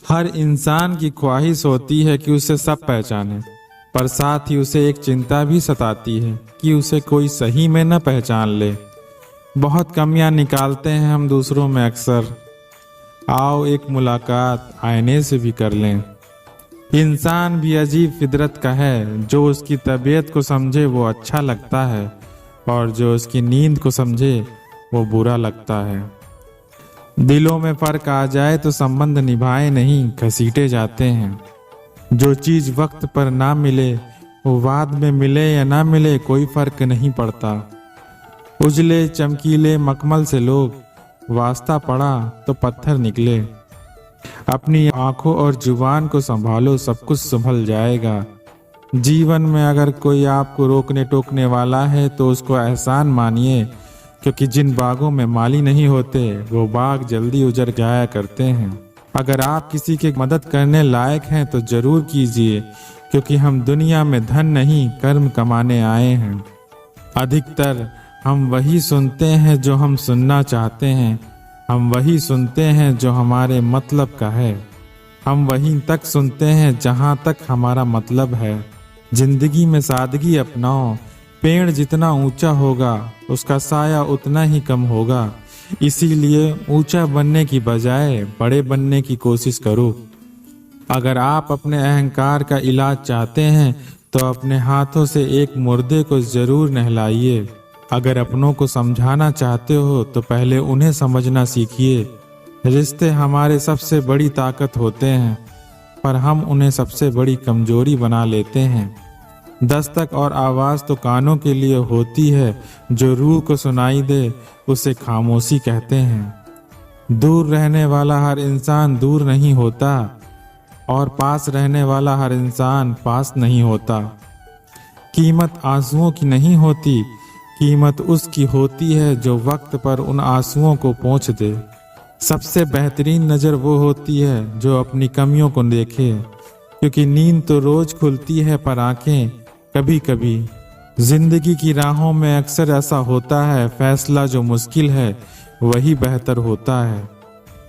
हर इंसान की ख्वाहिश होती है कि उसे सब पहचाने, पर साथ ही उसे एक चिंता भी सताती है कि उसे कोई सही में न पहचान ले। बहुत कमियां निकालते हैं हम दूसरों में अक्सर। आओ एक मुलाकात आईने से भी कर लें। इंसान भी अजीब फितरत का है, जो उसकी तबीयत को समझे वो अच्छा लगता है और जो उसकी नींद को समझे वो बुरा लगता है। दिलों में फर्क आ जाए तो संबंध निभाए नहीं, घसीटे जाते हैं। जो चीज वक्त पर ना मिले वो बाद में मिले या ना मिले कोई फर्क नहीं पड़ता। उजले चमकीले मखमल से लोग, वास्ता पड़ा तो पत्थर निकले। अपनी आंखों और जुबान को संभालो, सब कुछ संभल जाएगा। जीवन में अगर कोई आपको रोकने टोकने वाला है तो उसको एहसान मानिए, क्योंकि जिन बागों में माली नहीं होते वो बाग जल्दी उजड़ जाया करते हैं। अगर आप किसी की मदद करने लायक हैं तो जरूर कीजिए, क्योंकि हम दुनिया में धन नहीं कर्म कमाने आए हैं। अधिकतर हम वही सुनते हैं जो हम सुनना चाहते हैं, हम वही सुनते हैं जो हमारे मतलब का है, हम वहीं तक सुनते हैं जहां तक हमारा मतलब है। जिंदगी में सादगी अपनाओ, पेड़ जितना ऊंचा होगा उसका साया उतना ही कम होगा। इसीलिए ऊंचा बनने की बजाय बड़े बनने की कोशिश करो। अगर आप अपने अहंकार का इलाज चाहते हैं तो अपने हाथों से एक मुर्दे को जरूर नहलाइए। अगर अपनों को समझाना चाहते हो तो पहले उन्हें समझना सीखिए। रिश्ते हमारे सबसे बड़ी ताकत होते हैं, पर हम उन्हें सबसे बड़ी कमजोरी बना लेते हैं। दस्तक और आवाज़ तो कानों के लिए होती है, जो रूह को सुनाई दे उसे खामोशी कहते हैं। दूर रहने वाला हर इंसान दूर नहीं होता और पास रहने वाला हर इंसान पास नहीं होता। कीमत आंसुओं की नहीं होती, कीमत उसकी होती है जो वक्त पर उन आंसुओं को पोंछ दे। सबसे बेहतरीन नज़र वो होती है जो अपनी कमियों को देखे, क्योंकि नींद तो रोज खुलती है पर आंखें कभी कभी। जिंदगी की राहों में अक्सर ऐसा होता है, फैसला जो मुश्किल है वही बेहतर होता है।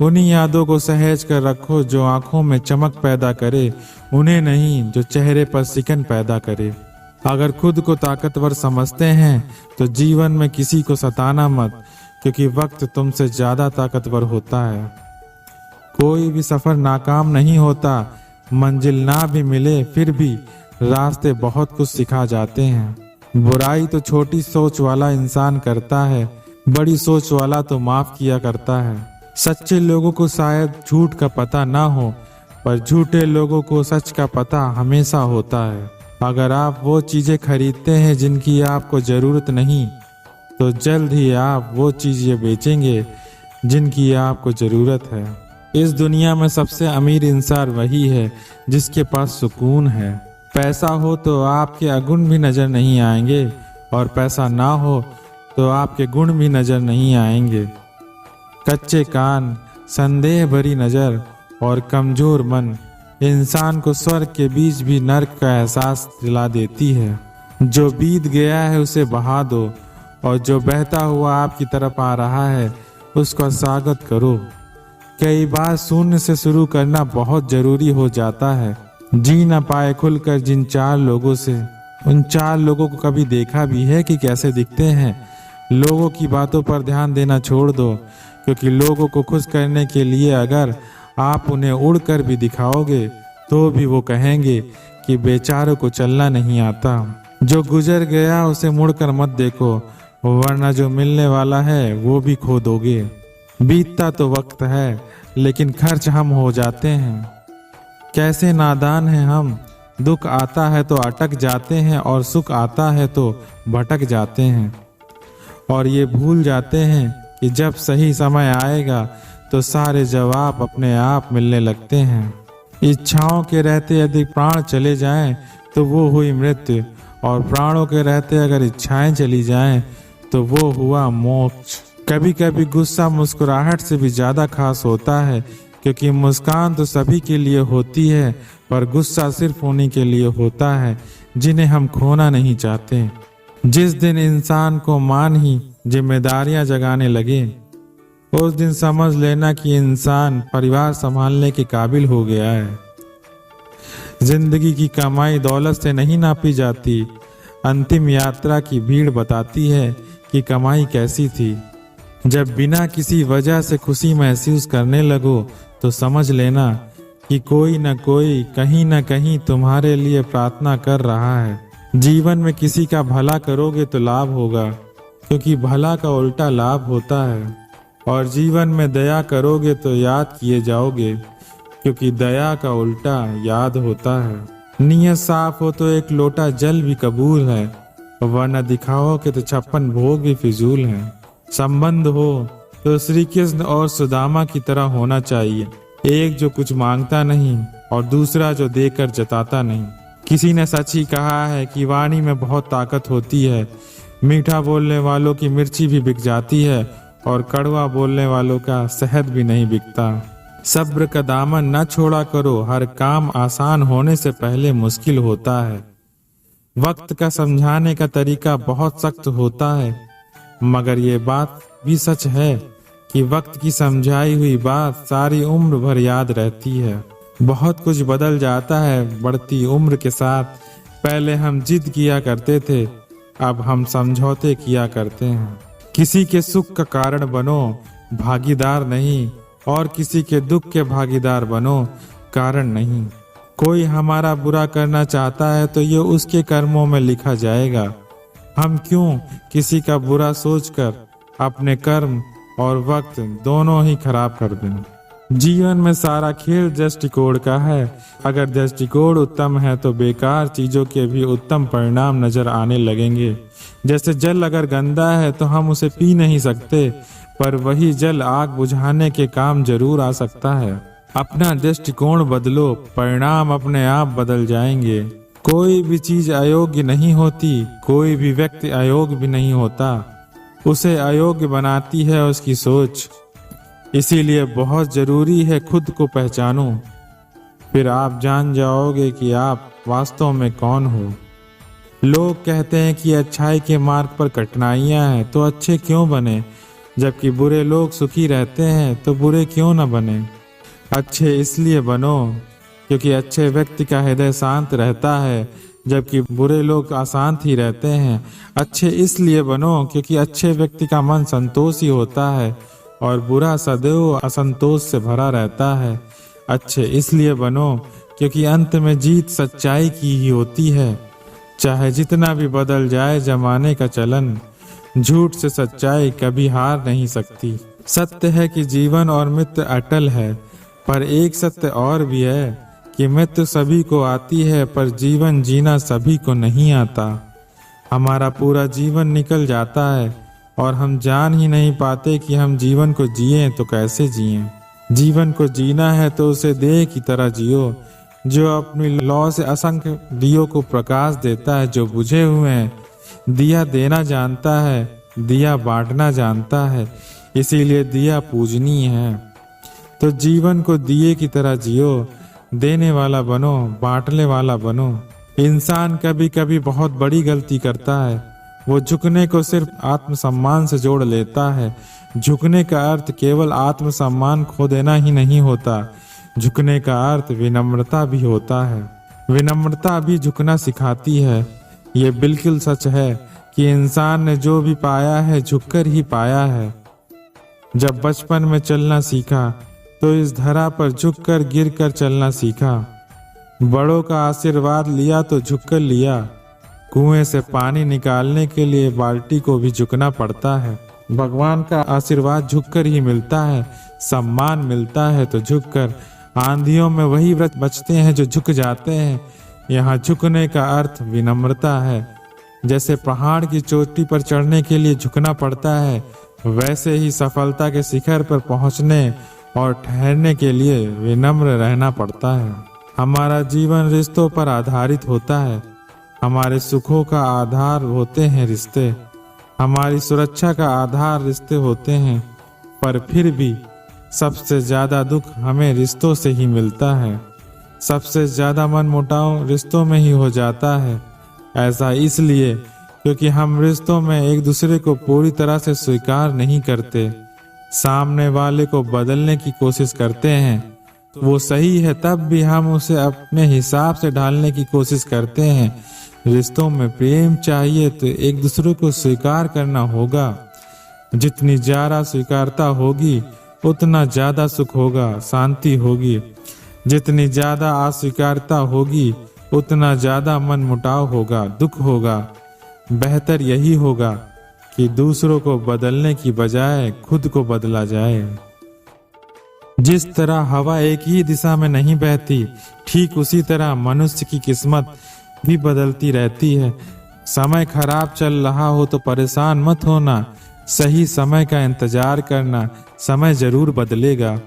उन्हीं यादों को सहेज कर रखो जो आंखों में चमक पैदा करे, उन्हें नहीं जो चेहरे पर सिकन पैदा करे। अगर खुद को ताकतवर समझते हैं तो जीवन में किसी को सताना मत, क्योंकि वक्त तुमसे ज्यादा ताकतवर होता है। कोई भी सफर नाकाम नहीं होता, मंजिल ना भी मिले फिर भी रास्ते बहुत कुछ सिखा जाते हैं। बुराई तो छोटी सोच वाला इंसान करता है, बड़ी सोच वाला तो माफ किया करता है। सच्चे लोगों को शायद झूठ का पता ना हो, पर झूठे लोगों को सच का पता हमेशा होता है। अगर आप वो चीजें खरीदते हैं जिनकी आपको जरूरत नहीं, तो जल्द ही आप वो चीजें बेचेंगे जिनकी आपको जरूरत है। इस दुनिया में सबसे अमीर इंसान वही है जिसके पास सुकून है। पैसा हो तो आपके अवगुण भी नजर नहीं आएंगे, और पैसा ना हो तो आपके गुण भी नजर नहीं आएंगे। कच्चे कान, संदेह भरी नजर और कमजोर मन इंसान को स्वर्ग के बीच भी नर्क का एहसास दिला देती है। जो बीत गया है उसे बहा दो, और जो बहता हुआ आपकी तरफ आ रहा है उसका स्वागत करो। कई बार शून्य से शुरू करना बहुत जरूरी हो जाता है। जी न पाए खुलकर जिन चार लोगों से, उन चार लोगों को कभी देखा भी है कि कैसे दिखते हैं? लोगों की बातों पर ध्यान देना छोड़ दो, क्योंकि लोगों को खुश करने के लिए अगर आप उन्हें उड़कर भी दिखाओगे तो भी वो कहेंगे कि बेचारों को चलना नहीं आता। जो गुजर गया उसे मुड़कर मत देखो, वरना जो मिलने वाला है वो भी खो दोगे। बीतता तो वक्त है, लेकिन खर्च हम हो जाते हैं। कैसे नादान हैं हम, दुख आता है तो अटक जाते हैं और सुख आता है तो भटक जाते हैं, और ये भूल जाते हैं कि जब सही समय आएगा तो सारे जवाब अपने आप मिलने लगते हैं। इच्छाओं के रहते यदि प्राण चले जाएं तो वो हुई मृत्यु, और प्राणों के रहते अगर इच्छाएं चली जाएं तो वो हुआ मोक्ष। कभी कभी गुस्सा मुस्कुराहट से भी ज्यादा खास होता है, क्योंकि मुस्कान तो सभी के लिए होती है, पर गुस्सा सिर्फ उन्हीं के लिए होता है जिन्हें हम खोना नहीं चाहते। जिस दिन इंसान को मान ही जिम्मेदारियां जगाने लगे, उस दिन समझ लेना कि इंसान परिवार संभालने के काबिल हो गया है। जिंदगी की कमाई दौलत से नहीं नापी जाती। अंतिम यात्रा की भीड़ बताती है कि कमाई कैसी थी। जब बिना किसी वजह से खुशी महसूस करने लगो तो समझ लेना कि कोई न कोई कहीं न कहीं तुम्हारे लिए प्रार्थना कर रहा है। जीवन में किसी का भला करोगे तो लाभ होगा, क्योंकि भला का उल्टा लाभ होता है। और जीवन में दया करोगे तो याद किए जाओगे, क्योंकि दया का उल्टा याद होता है। नियत साफ हो तो एक लोटा जल भी कबूल है, वरना दिखाओगे तो 56 भोग भी फिजूल हैं। संबंध हो तो श्री कृष्ण और सुदामा की तरह होना चाहिए, एक जो कुछ मांगता नहीं और दूसरा जो देकर जताता नहीं। किसी ने सच ही कहा है कि वाणी में बहुत ताकत होती है। मीठा बोलने वालों की मिर्ची भी बिक जाती है और कड़वा बोलने वालों का शहद भी नहीं बिकता। सब्र का दामन न छोड़ा करो, हर काम आसान होने से पहले मुश्किल होता है। वक्त का समझाने का तरीका बहुत सख्त होता है, मगर ये बात भी सच है कि वक्त की समझाई हुई बात सारी उम्र भर याद रहती है। बहुत कुछ बदल जाता है बढ़ती उम्र के साथ। पहले हम जिद किया करते थे, अब हम समझौते किया करते हैं। किसी के सुख का कारण बनो, भागीदार नहीं, और किसी के दुख के भागीदार बनो, कारण नहीं। कोई हमारा बुरा करना चाहता है तो ये उसके कर्मों में लिखा जाएगा। हम क्यों किसी का बुरा सोचकर अपने कर्म और वक्त दोनों ही खराब कर दें। जीवन में सारा खेल दृष्टिकोण का है। अगर दृष्टिकोण उत्तम है तो बेकार चीजों के भी उत्तम परिणाम नजर आने लगेंगे। जैसे जल अगर गंदा है तो हम उसे पी नहीं सकते, पर वही जल आग बुझाने के काम जरूर आ सकता है। अपना दृष्टिकोण बदलो, परिणाम अपने आप बदल जाएंगे। कोई भी चीज अयोग्य नहीं होती, कोई भी व्यक्ति अयोग्य भी नहीं होता। उसे अयोग्य बनाती है उसकी सोच। इसीलिए बहुत जरूरी है खुद को पहचानो, फिर आप जान जाओगे कि आप वास्तव में कौन हो। लोग कहते हैं कि अच्छाई के मार्ग पर कठिनाइयां हैं तो अच्छे क्यों बने, जबकि बुरे लोग सुखी रहते हैं तो बुरे क्यों न बने। अच्छे इसलिए बनो क्योंकि अच्छे व्यक्ति का हृदय शांत रहता है, जबकि बुरे लोग अशांत ही रहते हैं। अच्छे इसलिए बनो क्योंकि अच्छे व्यक्ति का मन संतोष ही होता है और बुरा सदैव असंतोष से भरा रहता है। अच्छे इसलिए बनो क्योंकि अंत में जीत सच्चाई की ही होती है। चाहे जितना भी बदल जाए जमाने का चलन, झूठ से सच्चाई कभी हार नहीं सकती। सत्य है कि जीवन और मृत्यु अटल है, पर एक सत्य और भी है कि मृत्यु सभी को आती है, पर जीवन जीना सभी को नहीं आता। हमारा पूरा जीवन निकल जाता है और हम जान ही नहीं पाते कि हम जीवन को जिए तो कैसे जिए। जीवन को जीना है तो उसे देह की तरह जियो, जो अपनी लौ से असंख्य दियों को प्रकाश देता है, जो बुझे हुए हैं। दिया देना जानता है, दिया बांटना जानता है, इसीलिए दिया पूजनीय है। तो जीवन को दिए की तरह जियो, देने वाला बनो, बांटने वाला बनो। इंसान कभी कभी बहुत बड़ी गलती करता है। वो झुकने को सिर्फ आत्मसम्मान से जोड़ लेता है। झुकने का अर्थ केवल आत्मसम्मान खो देना ही नहीं होता, झुकने का अर्थ विनम्रता भी होता है। विनम्रता भी झुकना सिखाती है। ये बिल्कुल सच है कि इंसान ने जो भी पाया है झुककर ही पाया है। जब बचपन में चलना सीखा तो इस धरा पर झुककर गिरकर चलना सीखा। बड़ों का आशीर्वाद लिया तो झुककर लिया। कुएं से पानी निकालने के लिए बाल्टी को भी झुकना पड़ता है। भगवान का आशीर्वाद झुककर ही मिलता है। सम्मान मिलता है तो झुककर। आंधियों में वही व्रत बचते हैं जो झुक जाते हैं। यहाँ झुकने का अर्थ विनम्रता है। जैसे पहाड़ की चोटी पर चढ़ने के लिए झुकना पड़ता है, वैसे ही सफलता के शिखर पर पहुँचने और ठहरने के लिए विनम्र रहना पड़ता है। हमारा जीवन रिश्तों पर आधारित होता है। हमारे सुखों का आधार होते हैं रिश्ते, हमारी सुरक्षा का आधार रिश्ते होते हैं, पर फिर भी सबसे ज्यादा दुख हमें रिश्तों से ही मिलता है। सबसे ज्यादा मनमुटाव रिश्तों में ही हो जाता है। ऐसा इसलिए क्योंकि हम रिश्तों में एक दूसरे को पूरी तरह से स्वीकार नहीं करते। सामने वाले को बदलने की कोशिश करते हैं तो वो सही है, तब भी हम उसे अपने हिसाब से ढालने की कोशिश करते हैं। रिश्तों में प्रेम चाहिए तो एक दूसरे को स्वीकार करना होगा। जितनी ज्यादा स्वीकारता होगी उतना ज्यादा सुख होगा, शांति होगी। जितनी ज्यादा अस्वीकारता होगी उतना ज्यादा मन मुटाव होगा, दुख होगा। बेहतर यही होगा कि दूसरों को बदलने की बजाय खुद को बदला जाए। जिस तरह हवा एक ही दिशा में नहीं बहती, ठीक उसी तरह मनुष्य की किस्मत भी बदलती रहती है। समय खराब चल रहा हो तो परेशान मत होना, सही समय का इंतजार करना, समय जरूर बदलेगा।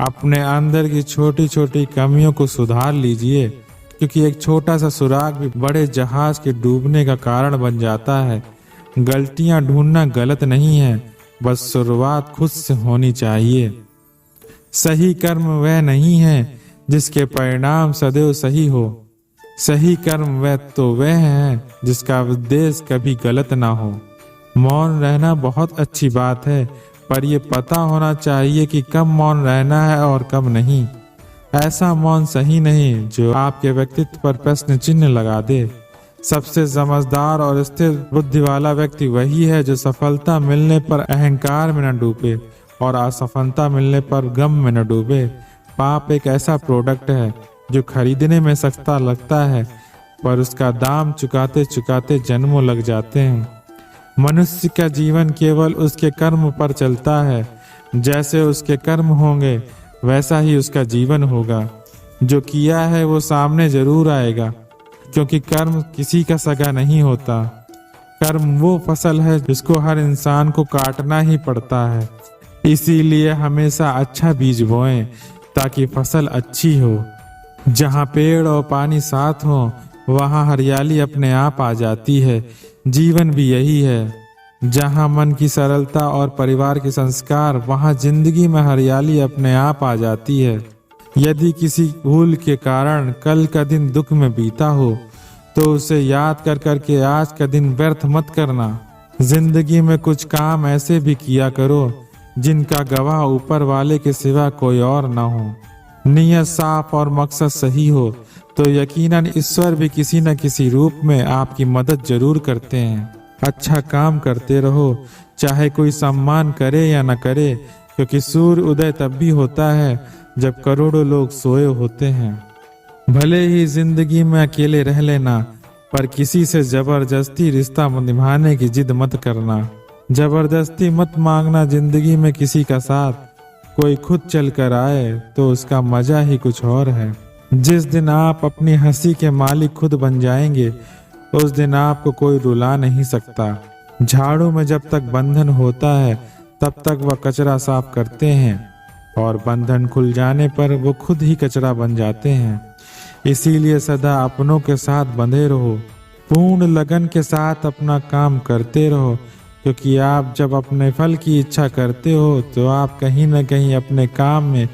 अपने अंदर की छोटी छोटी कमियों को सुधार लीजिए, क्योंकि एक छोटा सा सुराग भी बड़े जहाज के डूबने का कारण बन जाता है। गलतियां ढूंढना गलत नहीं है, बस शुरुआत खुद से होनी चाहिए। सही कर्म वह नहीं है जिसके परिणाम सदैव सही हो, सही कर्म वह है जिसका उद्देश्य कभी गलत ना हो। मौन रहना बहुत अच्छी बात है, पर यह पता होना चाहिए कि कब मौन रहना है और कब नहीं। ऐसा मौन सही नहीं जो आपके व्यक्तित्व पर प्रश्न चिन्ह लगा दे। सबसे समझदार और स्थिर बुद्धि वाला व्यक्ति वही है जो सफलता मिलने पर अहंकार में न डूबे और असफलता मिलने पर गम में न डूबे। पाप एक ऐसा प्रोडक्ट है जो खरीदने में सस्ता लगता है, पर उसका दाम चुकाते चुकाते जन्मों लग जाते हैं। मनुष्य का जीवन केवल उसके कर्म पर चलता है। जैसे उसके कर्म होंगे वैसा ही उसका जीवन होगा। जो किया है वो सामने जरूर आएगा, क्योंकि कर्म किसी का सगा नहीं होता। कर्म वो फसल है जिसको हर इंसान को काटना ही पड़ता है। इसीलिए हमेशा अच्छा बीज बोएं ताकि फसल अच्छी हो। जहाँ पेड़ और पानी साथ हो वहाँ हरियाली अपने आप आ जाती है। जीवन भी यही है। जहाँ मन की सरलता और परिवार के संस्कार, वहाँ जिंदगी में हरियाली अपने आप आ जाती है। यदि किसी भूल के कारण कल का दिन दुख में बीता हो तो उसे याद कर करके आज का दिन व्यर्थ मत करना। जिंदगी में कुछ काम ऐसे भी किया करो जिनका गवाह ऊपर वाले के सिवा कोई और न हो। नियत साफ और मकसद सही हो तो यकीनन ईश्वर भी किसी न किसी रूप में आपकी मदद जरूर करते हैं। अच्छा काम करते रहो, चाहे कोई सम्मान करे या न करे, क्योंकि सूर्य उदय तब भी होता है जब करोड़ों लोग सोए होते हैं। भले ही जिंदगी में अकेले रह लेना, पर किसी से जबरदस्ती रिश्ता निभाने की जिद मत करना। जबरदस्ती मत मांगना जिंदगी में किसी का साथ। कोई खुद चल कर आए तो उसका मजा ही कुछ और है। जिस दिन आप अपनी हंसी के मालिक खुद बन जाएंगे उस दिन आपको कोई रुला नहीं सकता। झाड़ू में जब तक बंधन होता है तब तक वह कचरा साफ करते हैं, और बंधन खुल जाने पर वो खुद ही कचरा बन जाते हैं। इसीलिए सदा अपनों के साथ बंधे रहो, पूर्ण लगन के साथ अपना काम करते रहो, क्योंकि आप जब अपने फल की इच्छा करते हो तो आप कहीं न कहीं अपने काम में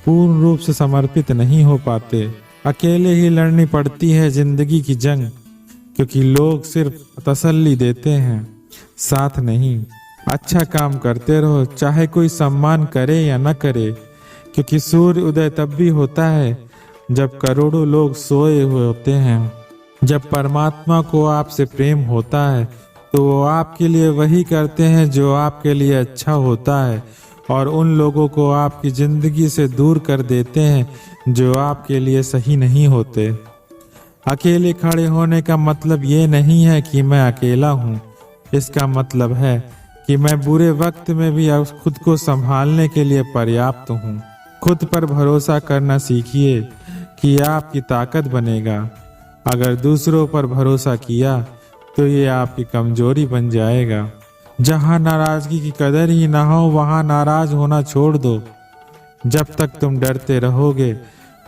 पूर्ण रूप से समर्पित नहीं हो पाते। अकेले ही लड़नी पड़ती है जिंदगी की जंग, क्योंकि लोग सिर्फ तसल्ली देते हैं, साथ नहीं। अच्छा काम करते रहो, चाहे कोई सम्मान करे या न करे, क्योंकि सूर्य उदय तब भी होता है जब करोड़ों लोग सोए हुए होते हैं। जब परमात्मा को आपसे प्रेम होता है तो वो आपके लिए वही करते हैं जो आपके लिए अच्छा होता है, और उन लोगों को आपकी जिंदगी से दूर कर देते हैं जो आपके लिए सही नहीं होते। अकेले खड़े होने का मतलब ये नहीं है कि मैं अकेला हूँ। इसका मतलब है कि मैं बुरे वक्त में भी खुद को संभालने के लिए पर्याप्त हूँ। खुद पर भरोसा करना सीखिए कि आपकी ताकत बनेगा। अगर दूसरों पर भरोसा किया तो ये आपकी कमजोरी बन जाएगा। जहाँ नाराजगी की कदर ही ना हो वहाँ नाराज होना छोड़ दो। जब तक तुम डरते रहोगे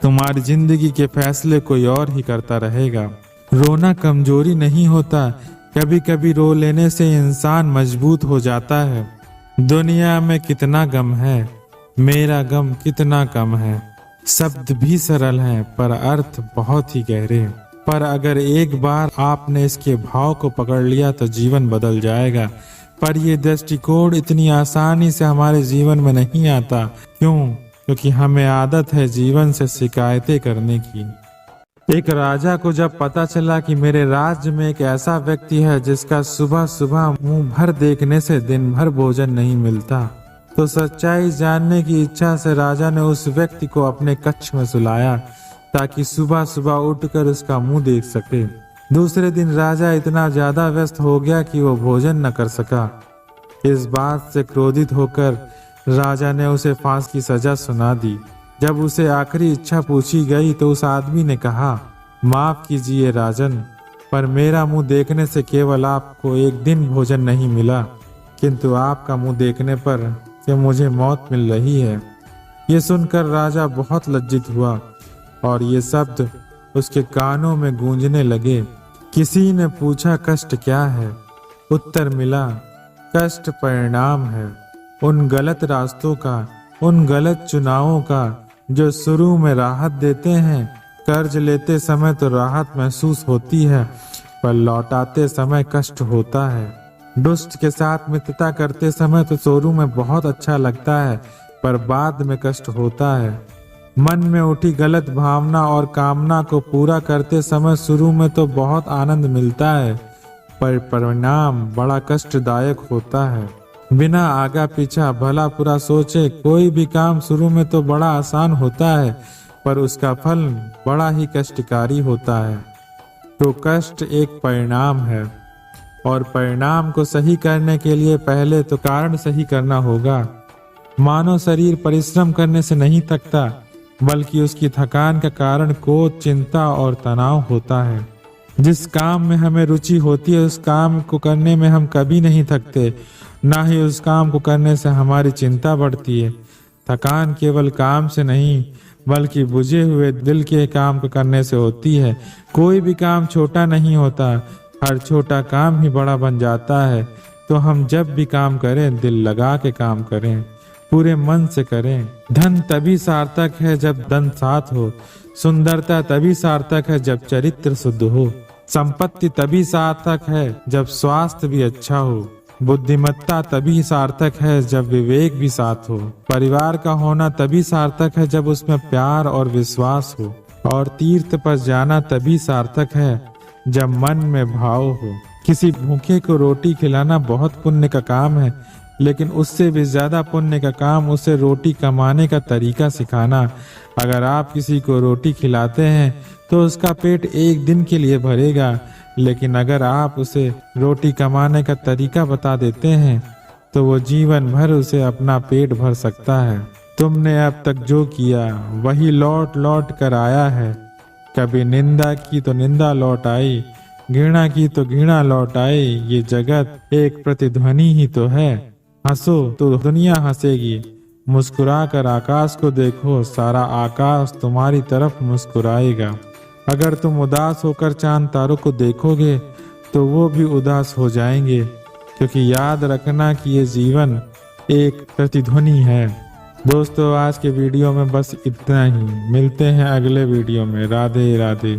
तुम्हारी जिंदगी के फैसले कोई और ही करता रहेगा। रोना कमजोरी नहीं होता, कभी कभी रो लेने से इंसान मजबूत हो जाता है। दुनिया में कितना गम है, मेरा गम कितना कम है। शब्द भी सरल हैं पर अर्थ बहुत ही गहरे। पर अगर एक बार आपने इसके भाव को पकड़ लिया तो जीवन बदल जाएगा। पर ये दृष्टिकोण इतनी आसानी से हमारे जीवन में नहीं आता। क्यों? क्योंकि हमें आदत है जीवन से शिकायतें करने की। एक राजा को जब पता चला कि मेरे राज्य में एक ऐसा व्यक्ति है जिसका सुबह सुबह मुंह भर देखने से दिन भर भोजन नहीं मिलता, तो सच्चाई जानने की इच्छा से राजा ने उस व्यक्ति को अपने कक्ष में सुलाया ताकि सुबह सुबह उठकर उसका मुंह देख सके। दूसरे दिन राजा इतना ज्यादा व्यस्त हो गया कि वो भोजन न कर सका। इस बात से क्रोधित होकर राजा ने उसे फांसी की सजा सुना दी। जब उसे आखिरी इच्छा पूछी गई तो उस आदमी ने कहा, माफ कीजिए राजन, पर मेरा मुंह देखने से केवल आपको एक दिन भोजन नहीं मिला, किंतु आपका मुंह देखने पर कि मुझे मौत मिल रही है। ये सुनकर राजा बहुत लज्जित हुआ और ये शब्द उसके कानों में गूंजने लगे। किसी ने पूछा, कष्ट क्या है? उत्तर मिला, कष्ट परिणाम है उन गलत रास्तों का, उन गलत चुनावों का जो शुरू में राहत देते हैं। कर्ज लेते समय तो राहत महसूस होती है, पर लौटाते समय कष्ट होता है। दुष्ट के साथ मित्रता करते समय तो शुरू में बहुत अच्छा लगता है, पर बाद में कष्ट होता है। मन में उठी गलत भावना और कामना को पूरा करते समय शुरू में तो बहुत आनंद मिलता है, पर परिणाम बड़ा कष्टदायक होता है। बिना आगा पीछा भला बुरा सोचे कोई भी काम शुरू में तो बड़ा आसान होता है, पर उसका फल बड़ा ही कष्टकारी होता है। तो कष्ट एक परिणाम है और परिणाम को सही करने के लिए पहले तो कारण सही करना होगा। मानव शरीर परिश्रम करने से नहीं थकता, बल्कि उसकी थकान का कारण क्रोध, चिंता और तनाव होता है। जिस काम में हमें रुचि होती है उस काम को करने में हम कभी नहीं थकते, ना ही उस काम को करने से हमारी चिंता बढ़ती है। थकान केवल काम से नहीं बल्कि बुझे हुए दिल के काम को करने से होती है। कोई भी काम छोटा नहीं होता, हर छोटा काम ही बड़ा बन जाता है। तो हम जब भी काम करें दिल लगा के काम करें, पूरे मन से करें। धन तभी सार्थक है जब धन साथ हो, सुंदरता तभी सार्थक है जब चरित्र शुद्ध हो, संपत्ति तभी सार्थक है जब स्वास्थ्य भी अच्छा हो, बुद्धिमत्ता तभी सार्थक है जब विवेक भी साथ हो, परिवार का होना तभी सार्थक है जब उसमें प्यार और विश्वास हो, और तीर्थ पर जाना तभी सार्थक है जब मन में भाव हो। किसी भूखे को रोटी खिलाना बहुत पुण्य का काम है, लेकिन उससे भी ज्यादा पुण्य का काम उसे रोटी कमाने का तरीका सिखाना। अगर आप किसी को रोटी खिलाते हैं तो उसका पेट एक दिन के लिए भरेगा, लेकिन अगर आप उसे रोटी कमाने का तरीका बता देते हैं तो वो जीवन भर उसे अपना पेट भर सकता है। तुमने अब तक जो किया वही लौट लौट कर आया है। कभी निंदा की तो निंदा लौट आई, घृणा की तो घृणा लौट आई। ये जगत एक प्रतिध्वनि ही तो है, हंसो तो दुनिया हंसेगी, मुस्कुरा कर आकाश को देखो, सारा आकाश तुम्हारी तरफ मुस्कुराएगा। अगर तुम उदास होकर चांद तारों को देखोगे तो वो भी उदास हो जाएंगे, क्योंकि याद रखना कि ये जीवन एक प्रतिध्वनि है। दोस्तों, आज के वीडियो में बस इतना ही। मिलते हैं अगले वीडियो में। राधे राधे।